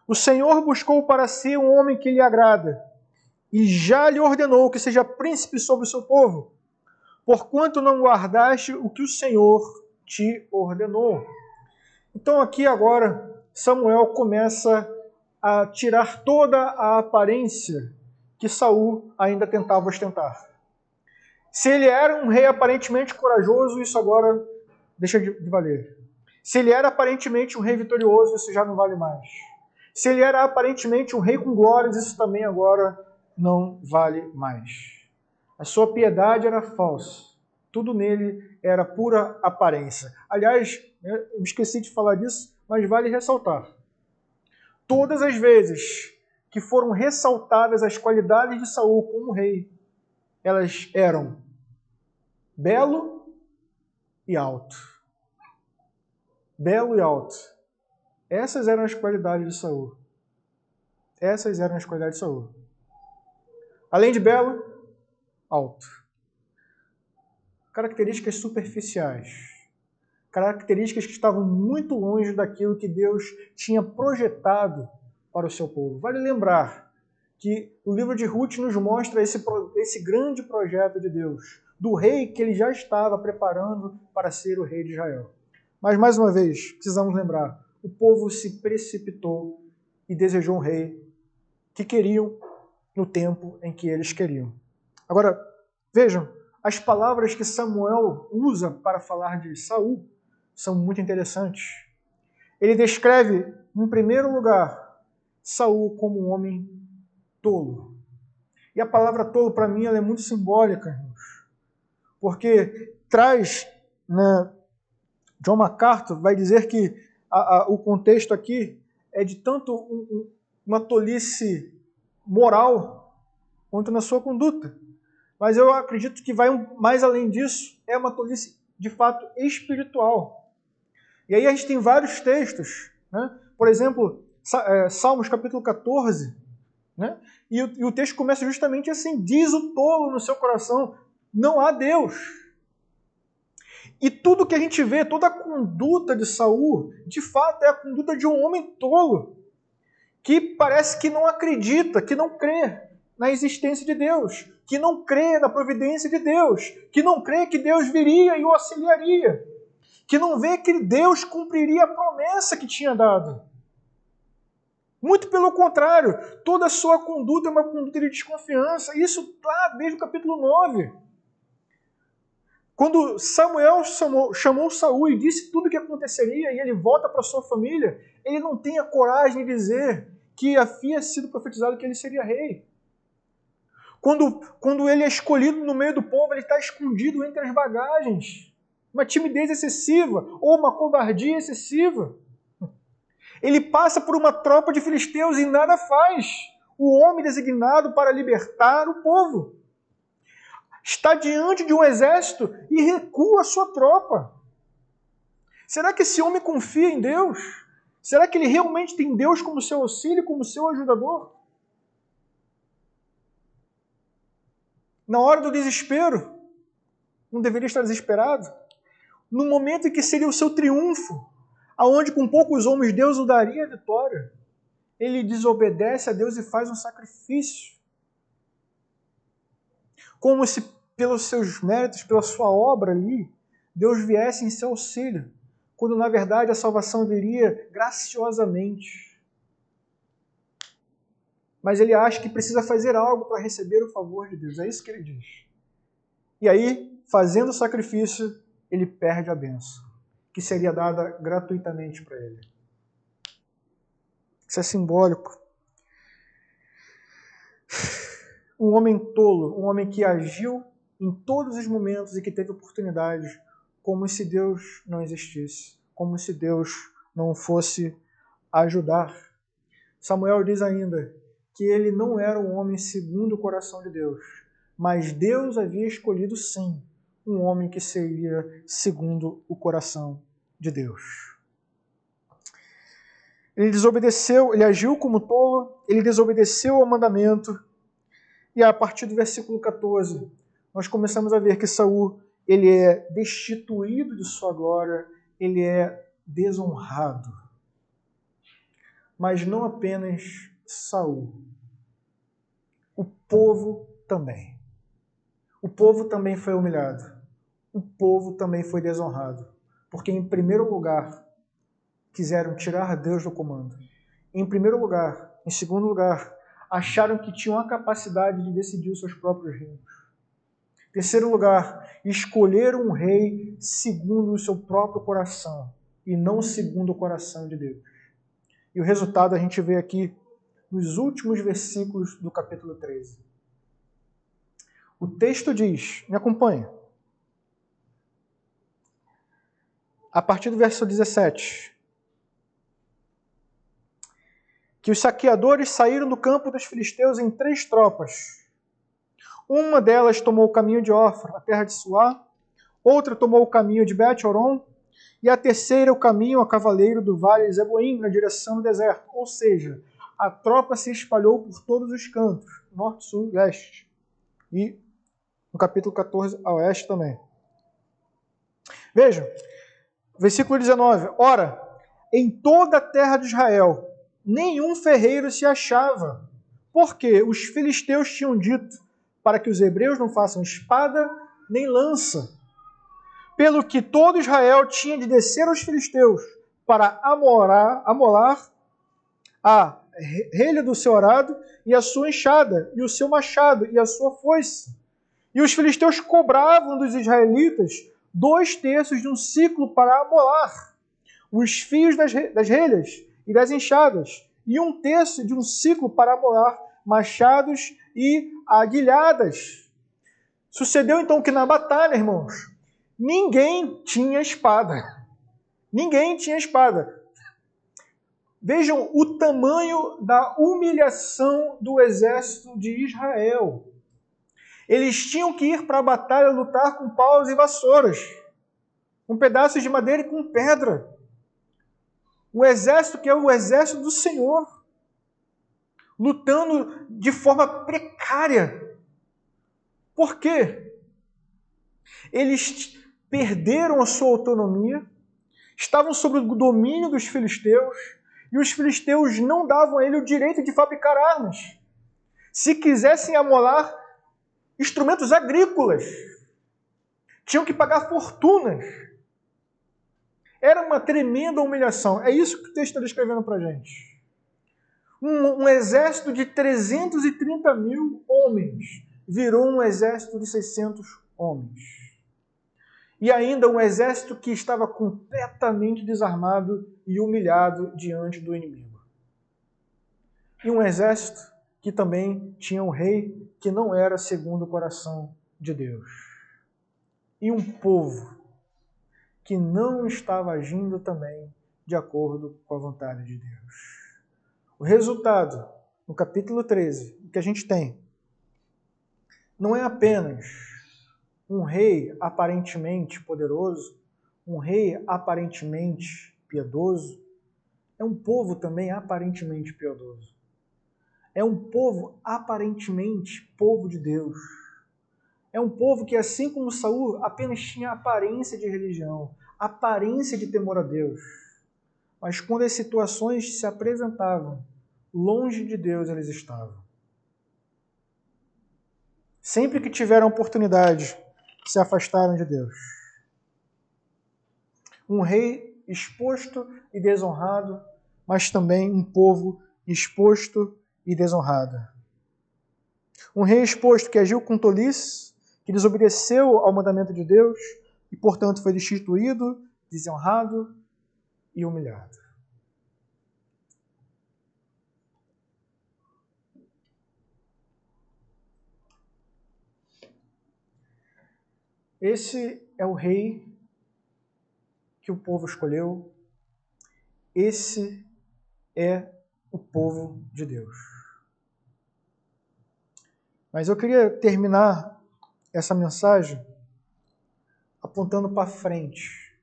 O Senhor buscou para si um homem que lhe agrada, e já lhe ordenou que seja príncipe sobre o seu povo, porquanto não guardaste o que o Senhor te ordenou. Então aqui agora Samuel começa a tirar toda a aparência que Saul ainda tentava ostentar. Se ele era um rei aparentemente corajoso, isso agora deixa de valer. Se ele era aparentemente um rei vitorioso, isso já não vale mais. Se ele era aparentemente um rei com glórias, isso também agora não vale mais. A sua piedade era falsa. Tudo nele era pura aparência. Aliás, eu esqueci de falar disso, mas vale ressaltar. Todas as vezes que foram ressaltadas as qualidades de Saul como rei, elas eram belo e alto. Belo e alto. Essas eram as qualidades de Saul. Essas eram as qualidades de Saul. Além de belo, alto. Características superficiais. Características que estavam muito longe daquilo que Deus tinha projetado para o seu povo. Vale lembrar que o livro de Ruth nos mostra esse grande projeto de Deus, do rei que ele já estava preparando para ser o rei de Israel. Mas, mais uma vez, precisamos lembrar, o povo se precipitou e desejou um rei que queriam no tempo em que eles queriam. Agora, vejam, as palavras que Samuel usa para falar de Saul são muito interessantes. Ele descreve, em primeiro lugar, Saul como um homem tolo. E a palavra tolo, para mim, ela é muito simbólica, irmãos, porque traz, né, John MacArthur vai dizer que o contexto aqui é de tanto uma tolice moral quanto na sua conduta. Mas eu acredito que vai mais além disso, é uma tolice de fato espiritual. E aí a gente tem vários textos, né? Por exemplo, Salmos capítulo 14, né? E o texto começa justamente assim: diz o tolo no seu coração, não há Deus. E tudo que a gente vê, toda a conduta de Saul, de fato é a conduta de um homem tolo, que parece que não acredita, que não crê na existência de Deus, que não crê na providência de Deus, que não crê que Deus viria e o auxiliaria, que não vê que Deus cumpriria a promessa que tinha dado. Muito pelo contrário, toda a sua conduta é uma conduta de desconfiança. Isso lá desde o capítulo 9. Quando Samuel chamou Saul e disse tudo o que aconteceria e ele volta para sua família, ele não tem a coragem de dizer que havia sido profetizado que ele seria rei. Quando ele é escolhido no meio do povo, ele está escondido entre as bagagens. Uma timidez excessiva ou uma covardia excessiva. Ele passa por uma tropa de filisteus e nada faz. O homem designado para libertar o povo está diante de um exército e recua a sua tropa. Será que esse homem confia em Deus? Será que ele realmente tem Deus como seu auxílio, como seu ajudador? Na hora do desespero, não deveria estar desesperado? No momento em que seria o seu triunfo, aonde com poucos homens Deus o daria a vitória, ele desobedece a Deus e faz um sacrifício. Como se pelos seus méritos, pela sua obra ali, Deus viesse em seu auxílio, quando na verdade a salvação viria graciosamente. Mas ele acha que precisa fazer algo para receber o favor de Deus, é isso que ele diz. E aí, fazendo o sacrifício, ele perde a bênção, que seria dada gratuitamente para ele. Isso é simbólico. Um homem tolo, um homem que agiu em todos os momentos e que teve oportunidades, como se Deus não existisse, como se Deus não fosse ajudar. Samuel diz ainda que ele não era um homem segundo o coração de Deus, mas Deus havia escolhido sim um homem que seria segundo o coração de Deus. Ele desobedeceu, ele agiu como tolo, ele desobedeceu ao mandamento, e a partir do versículo 14, nós começamos a ver que Saul, ele é destituído de sua glória, ele é desonrado. Mas não apenas Saul. O povo também. O povo também foi humilhado. O povo também foi desonrado. Porque, em primeiro lugar, quiseram tirar Deus do comando. Em primeiro lugar, em segundo lugar, acharam que tinham a capacidade de decidir os seus próprios reinos. Em terceiro lugar, escolheram um rei segundo o seu próprio coração e não segundo o coração de Deus. E o resultado a gente vê aqui nos últimos versículos do capítulo 13. O texto diz, me acompanha, a partir do verso 17, que os saqueadores saíram do campo dos filisteus em 3 tropas. Uma delas tomou o caminho de Ofra, a terra de Suá, outra tomou o caminho de Bet-Horon, e a terceira o caminho a cavaleiro do vale de Zeboim, na direção do deserto. Ou seja, a tropa se espalhou por todos os cantos, norte, sul, leste. E no capítulo 14, a oeste também. Vejam, versículo 19. Ora, em toda a terra de Israel, nenhum ferreiro se achava, porque os filisteus tinham dito para que os hebreus não façam espada nem lança. Pelo que todo Israel tinha de descer aos filisteus para amolar a relha do seu arado e a sua enxada, e o seu machado e a sua foice. E os filisteus cobravam dos israelitas 2/3 de um ciclo para amolar os fios das relhas e das enxadas, e 1/3 de um ciclo para amolar machados e aguilhadas. Sucedeu então que na batalha, irmãos, ninguém tinha espada. Ninguém tinha espada. Vejam o tamanho da humilhação do exército de Israel. Eles tinham que ir para a batalha lutar com paus e vassouras, com pedaços de madeira e com pedra. O exército que é o exército do Senhor, lutando de forma precária. Por quê? Eles perderam a sua autonomia, estavam sob o domínio dos filisteus, e os filisteus não davam a ele o direito de fabricar armas. Se quisessem amolar instrumentos agrícolas, tinham que pagar fortunas. Era uma tremenda humilhação. É isso que o texto está descrevendo para a gente. Um exército de 330 mil homens virou um exército de 600 homens. E ainda um exército que estava completamente desarmado e humilhado diante do inimigo. E um exército que também tinha um rei que não era segundo o coração de Deus. E um povo que não estava agindo também de acordo com a vontade de Deus. O resultado, no capítulo 13, que a gente tem, não é apenas um rei aparentemente poderoso, um rei aparentemente piedoso, é um povo também aparentemente piedoso. É um povo aparentemente povo de Deus. É um povo que, assim como Saul, apenas tinha aparência de religião, aparência de temor a Deus. Mas quando as situações se apresentavam, longe de Deus eles estavam. Sempre que tiveram oportunidade, se afastaram de Deus. Um rei exposto e desonrado, mas também um povo exposto e desonrado. Um rei exposto que agiu com tolice, que desobedeceu ao mandamento de Deus e, portanto, foi destituído, desonrado e humilhado. Esse é o rei que o povo escolheu. Esse é o povo de Deus. Mas eu queria terminar essa mensagem apontando para frente.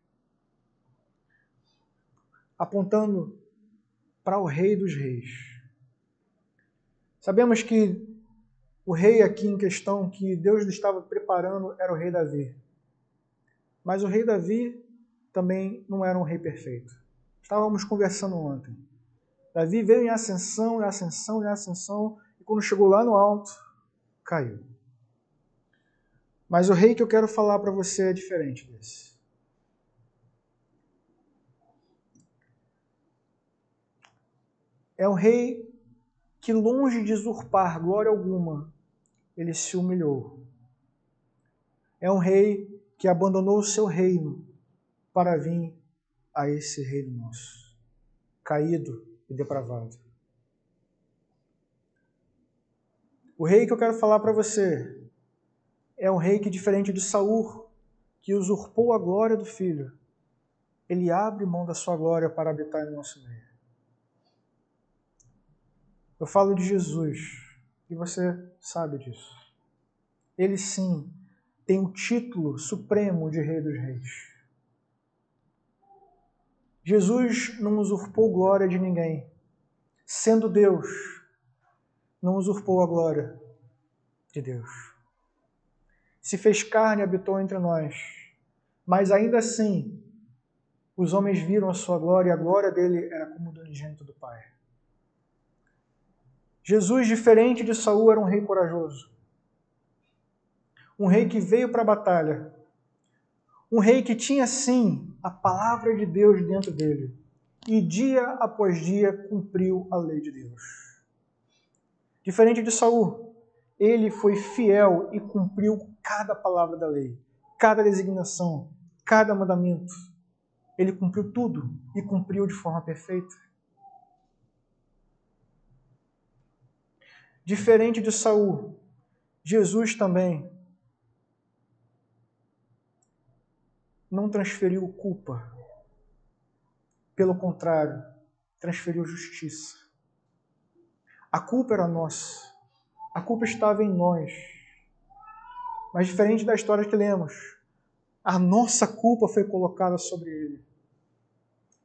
Apontando para o Rei dos Reis. Sabemos que o rei aqui em questão que Deus estava preparando era o rei Davi. Mas o rei Davi também não era um rei perfeito. Estávamos conversando ontem. Davi veio em ascensão, em ascensão, em ascensão, e quando chegou lá no alto, caiu. Mas o rei que eu quero falar para você é diferente desse. É um rei que, longe de usurpar glória alguma, ele se humilhou. É um rei que abandonou o seu reino para vir a esse reino nosso, caído e depravado. O rei que eu quero falar para você é um rei que, diferente de Saul, que usurpou a glória do filho, ele abre mão da sua glória para habitar no nosso meio. Eu falo de Jesus, e você sabe disso. Ele sim tem o título supremo de Rei dos Reis. Jesus não usurpou glória de ninguém. Sendo Deus, não usurpou a glória de Deus. Se fez carne e habitou entre nós. Mas ainda assim, os homens viram a sua glória e a glória dele era como do unigênito do Pai. Jesus, diferente de Saul, era um rei corajoso. Um rei que veio para a batalha. Um rei que tinha, sim, a palavra de Deus dentro dele. E dia após dia cumpriu a lei de Deus. Diferente de Saul, ele foi fiel e cumpriu cada palavra da lei, cada designação, cada mandamento. Ele cumpriu tudo e cumpriu de forma perfeita. Diferente de Saul, Jesus também não transferiu culpa. Pelo contrário, transferiu justiça. A culpa era nossa. A culpa estava em nós. Mas diferente da história que lemos, a nossa culpa foi colocada sobre ele.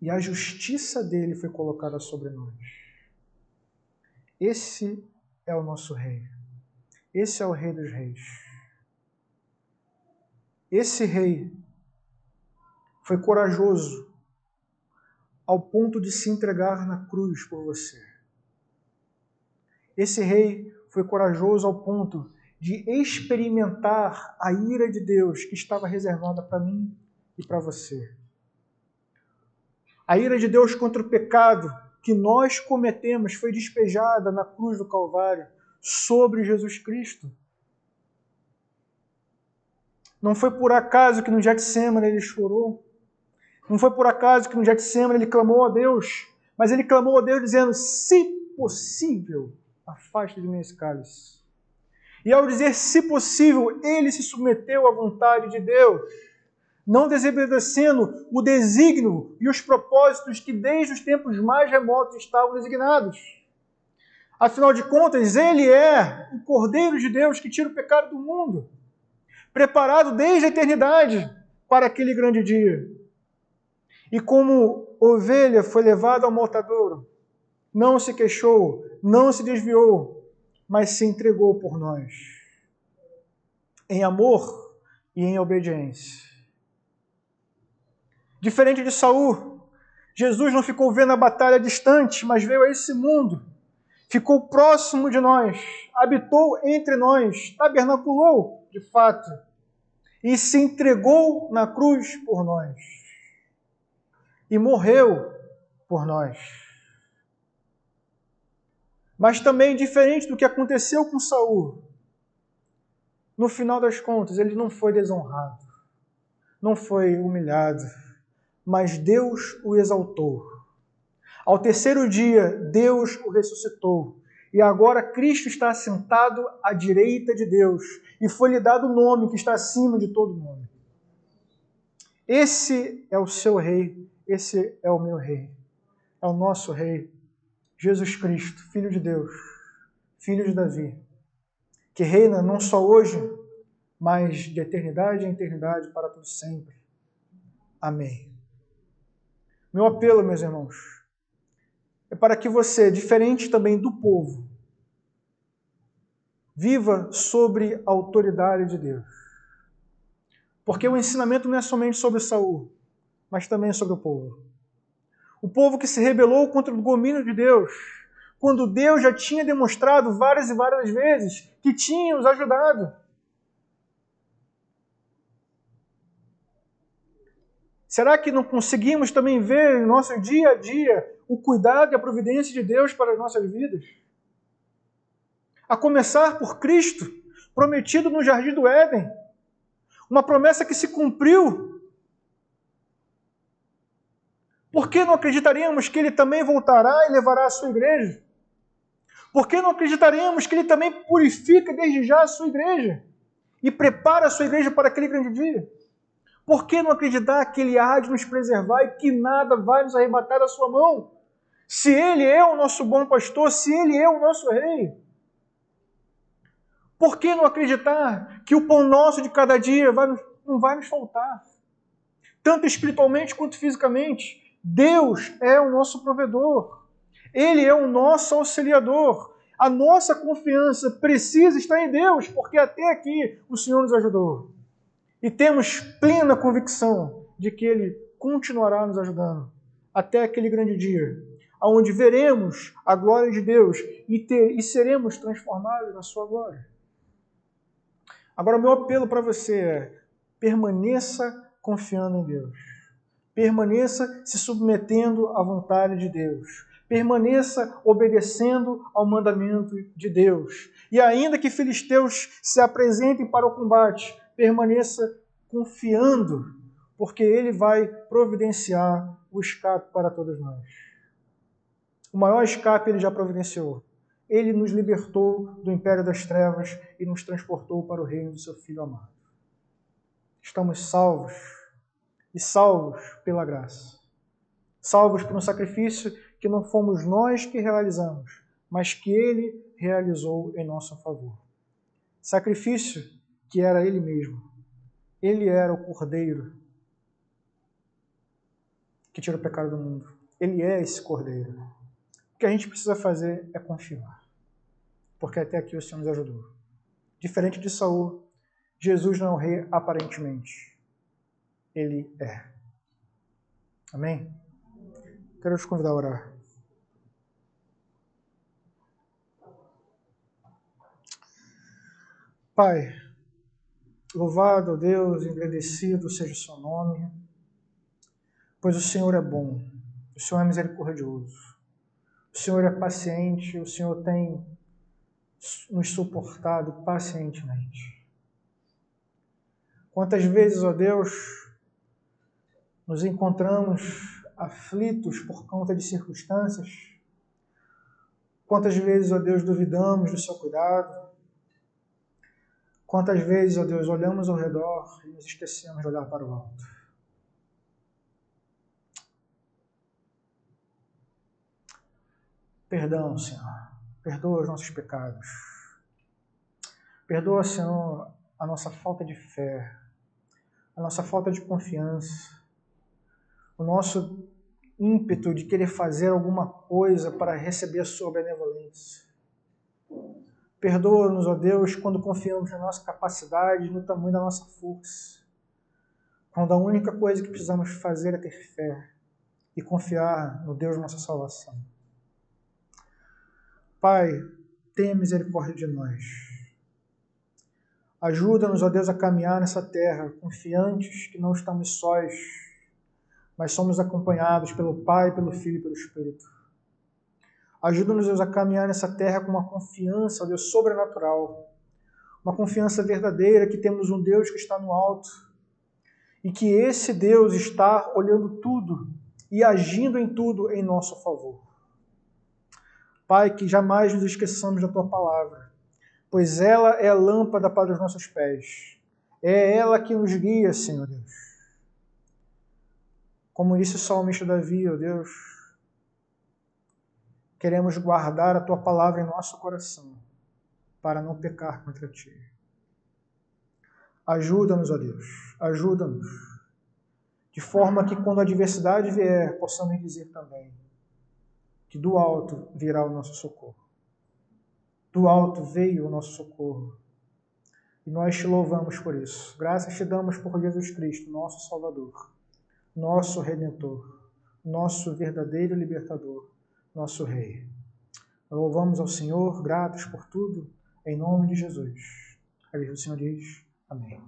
E a justiça dele foi colocada sobre nós. Esse é o nosso rei. Esse é o Rei dos Reis. Esse rei foi corajoso ao ponto de se entregar na cruz por você. Esse rei foi corajoso ao ponto de experimentar a ira de Deus que estava reservada para mim e para você. A ira de Deus contra o pecado que nós cometemos foi despejada na cruz do Calvário sobre Jesus Cristo. Não foi por acaso que no Getsemane ele chorou. Não foi por acaso que no Getsemane ele clamou a Deus. Mas ele clamou a Deus dizendo, se possível, afaste de mim esse cálice. E ao dizer se possível, ele se submeteu à vontade de Deus, não desobedecendo o desígnio e os propósitos que desde os tempos mais remotos estavam designados. Afinal de contas, ele é o Cordeiro de Deus que tira o pecado do mundo, preparado desde a eternidade para aquele grande dia. E como ovelha foi levado ao matadouro, não se queixou, não se desviou, mas se entregou por nós, em amor e em obediência. Diferente de Saul, Jesus não ficou vendo a batalha distante, mas veio a esse mundo, ficou próximo de nós, habitou entre nós, tabernaculou, de fato, e se entregou na cruz por nós, e morreu por nós. Mas também, diferente do que aconteceu com Saul, no final das contas, ele não foi desonrado, não foi humilhado, mas Deus o exaltou. Ao terceiro dia, Deus o ressuscitou. E agora Cristo está assentado à direita de Deus. E foi-lhe dado o nome que está acima de todo nome. Esse é o seu rei, esse é o meu rei. É o nosso rei, Jesus Cristo, Filho de Deus, Filho de Davi, que reina não só hoje, mas de eternidade em eternidade para todo sempre. Amém. Meu apelo, meus irmãos, é para que você, diferente também do povo, viva sobre a autoridade de Deus. Porque o ensinamento não é somente sobre Saul, mas também sobre o povo. O povo que se rebelou contra o domínio de Deus, quando Deus já tinha demonstrado várias e várias vezes que tinha os ajudado. Será que não conseguimos também ver no nosso dia a dia o cuidado e a providência de Deus para as nossas vidas? A começar por Cristo, prometido no Jardim do Éden. Uma promessa que se cumpriu. Por que não acreditaríamos que Ele também voltará e levará a sua igreja? Por que não acreditaremos que Ele também purifica desde já a sua igreja e prepara a sua igreja para aquele grande dia? Por que não acreditar que Ele há de nos preservar e que nada vai nos arrebatar da sua mão? Se Ele é o nosso bom pastor, se Ele é o nosso rei. Por que não acreditar que o pão nosso de cada dia não vai nos faltar? Tanto espiritualmente quanto fisicamente. Deus é o nosso provedor. Ele é o nosso auxiliador. A nossa confiança precisa estar em Deus, porque até aqui o Senhor nos ajudou. E temos plena convicção de que Ele continuará nos ajudando até aquele grande dia, onde veremos a glória de Deus e seremos transformados na sua glória. Agora, o meu apelo para você é: permaneça confiando em Deus. Permaneça se submetendo à vontade de Deus. Permaneça obedecendo ao mandamento de Deus. E ainda que filisteus se apresentem para o combate, permaneça confiando, porque Ele vai providenciar o escape para todos nós. O maior escape Ele já providenciou. Ele nos libertou do império das trevas e nos transportou para o reino do seu Filho amado. Estamos salvos, e salvos pela graça. Salvos por um sacrifício que não fomos nós que realizamos, mas que Ele realizou em nosso favor. Sacrifício que era Ele mesmo. Ele era o Cordeiro que tira o pecado do mundo. Ele é esse Cordeiro. O que a gente precisa fazer é confiar. Porque até aqui o Senhor nos ajudou. Diferente de Saul, Jesus não é o rei aparentemente. Ele é. Amém? Quero te convidar a orar. Pai, louvado, ó Deus, engrandecido seja o seu nome, pois o Senhor é bom, o Senhor é misericordioso, o Senhor é paciente, o Senhor tem nos suportado pacientemente. Quantas vezes, ó Deus, nos encontramos aflitos por conta de circunstâncias? Quantas vezes, ó Deus, duvidamos do seu cuidado? Quantas vezes, ó Deus, olhamos ao redor e nos esquecemos de olhar para o alto? Perdão, Senhor. Perdoa os nossos pecados. Perdoa, Senhor, a nossa falta de fé, a nossa falta de confiança, o nosso ímpeto de querer fazer alguma coisa para receber a sua benevolência. Perdoa-nos, ó Deus, quando confiamos na nossa capacidade, no tamanho da nossa força. Quando a única coisa que precisamos fazer é ter fé e confiar no Deus da nossa salvação. Pai, tenha misericórdia de nós. Ajuda-nos, ó Deus, a caminhar nessa terra, confiantes que não estamos sós, mas somos acompanhados pelo Pai, pelo Filho e pelo Espírito. Ajuda-nos, Deus, a caminhar nessa terra com uma confiança, ó Deus, sobrenatural. Uma confiança verdadeira que temos um Deus que está no alto e que esse Deus está olhando tudo e agindo em tudo em nosso favor. Pai, que jamais nos esqueçamos da Tua palavra, pois ela é a lâmpada para os nossos pés. É ela que nos guia, Senhor Deus. Como disse o salmista Davi, ó Deus, queremos guardar a Tua palavra em nosso coração, para não pecar contra Ti. Ajuda-nos, ó Deus, ajuda-nos, de forma que quando a adversidade vier, possamos dizer também que do alto virá o nosso socorro. Do alto veio o nosso socorro. E nós te louvamos por isso. Graças te damos por Jesus Cristo, nosso Salvador, nosso Redentor, nosso verdadeiro libertador, nosso Rei. Louvamos ao Senhor, gratos por tudo, em nome de Jesus. A Igreja do Senhor diz amém.